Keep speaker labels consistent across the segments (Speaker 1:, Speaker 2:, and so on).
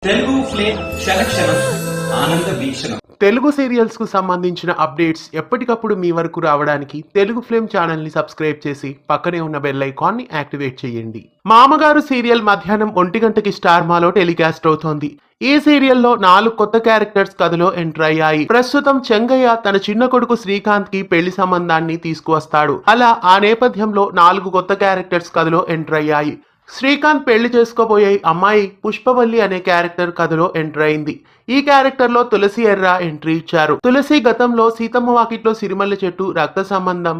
Speaker 1: Telugu flame క్షణక్షణం ఆనంద వీక్షణం.
Speaker 2: Telugu serials కు సంబంధించిన అప్డేట్స్ ఎప్పటికప్పుడు మీ వరకు రావడానికి తెలుగు ఫ్లేమ్ ఛానల్ ని సబ్స్క్రైబ్ చేసి పక్కనే ఉన్న బెల్ ఐకాన్ ని యాక్టివేట్ చేయండి. మామగారు సీరియల్ మధ్యాహ్నం 1 గంటకి స్టార్ మాలో టెలికాస్ట్ అవుతోంది. ఈ సీరియల్లో 4 కొత్త క్యారెక్టర్స్ కథలో ఎంటర్ అయ్యాయి. ప్రస్తుతం చెంగయ్య తన చిన్న కొడుకు శ్రీకాంత్ కి పెళ్లి సంబంధాన్ని తీసుకువస్తాడు. అలా ఆ నేపథ్యంలో 4 కొత్త క్యారెక్టర్స్ కథలో ఎంటర్ అయ్యాయి. శ్రీకాంత్ పెళ్లి చేసుకోబోయే అమ్మాయి పుష్పవల్లి అనే క్యారెక్టర్ కథలో ఎంటర్ అయింది. ఈ క్యారెక్టర్ లో తులసి ఎర్ర ఎంట్రీ ఇచ్చారు. తులసి గతంలో సీతమ్మ వాకిట్లో సిరిమల్ల చెట్టు, రక్త సంబంధం,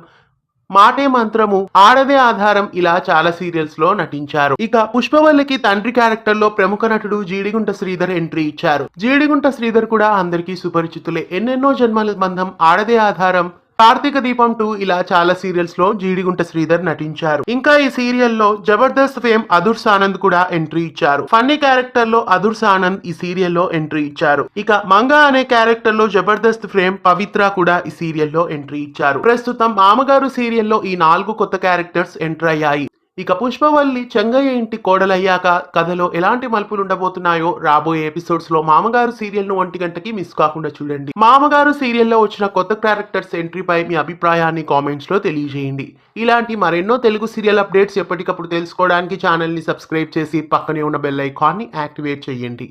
Speaker 2: మాటే మంత్రము, ఆడదే ఆధారం ఇలా చాలా సీరియల్స్ లో నటించారు. ఇక పుష్పవల్లికి తండ్రి క్యారెక్టర్ లో ప్రముఖ నటుడు జీడిగుంట శ్రీధర్ ఎంట్రీ ఇచ్చారు. జీడిగుంట శ్రీధర్ కూడా అందరికీ సుపరిచితులే. ఎన్నెన్నో జన్మల బంధం, ఆడదే ఆధారం, కార్తీక దీపం 2 ఇలా చాలా సీరియల్స్ లో జీడిగుంట శ్రీధర్ నటించారు. ఇంకా ఈ సీరియల్లో జబర్దస్త్ ఫేమ్ అదుర్స్ ఆనంద్ కూడా ఎంట్రీ ఇచ్చారు. ఫన్నీ క్యారెక్టర్ లో అదుర్స్ ఆనంద్ ఈ సీరియల్లో ఎంట్రీ ఇచ్చారు. ఇక మంగా అనే క్యారెక్టర్ లో జబర్దస్త్ ఫేమ్ పవిత్ర కూడా ఈ సీరియల్లో ఎంట్రీ ఇచ్చారు. ప్రస్తుతం మామగారు సీరియల్లో ఈ 4 కొత్త క్యారెక్టర్స్ ఎంటర్ అయ్యాయి. ఇక పుష్పవల్లి చెంగయ్య ఇంటి కోడలయ్యాక కథలో ఎలాంటి మలుపులు ఉండబోతున్నాయో రాబోయే ఎపిసోడ్స్ లో మామగారు సీరియల్ ను 1 గంటకి మిస్ కాకుండా చూడండి. మామగారు సీరియల్లో వచ్చిన కొత్త క్యారెక్టర్స్ ఎంట్రీపై మీ అభిప్రాయాన్ని కామెంట్స్ లో తెలియజేయండి. ఇలాంటి మరెన్నో తెలుగు సీరియల్ అప్డేట్స్ ఎప్పటికప్పుడు తెలుసుకోవడానికి ఛానల్ ని సబ్స్క్రైబ్ చేసి పక్కనే ఉన్న బెల్ ఐకాన్ ని యాక్టివేట్ చేయండి.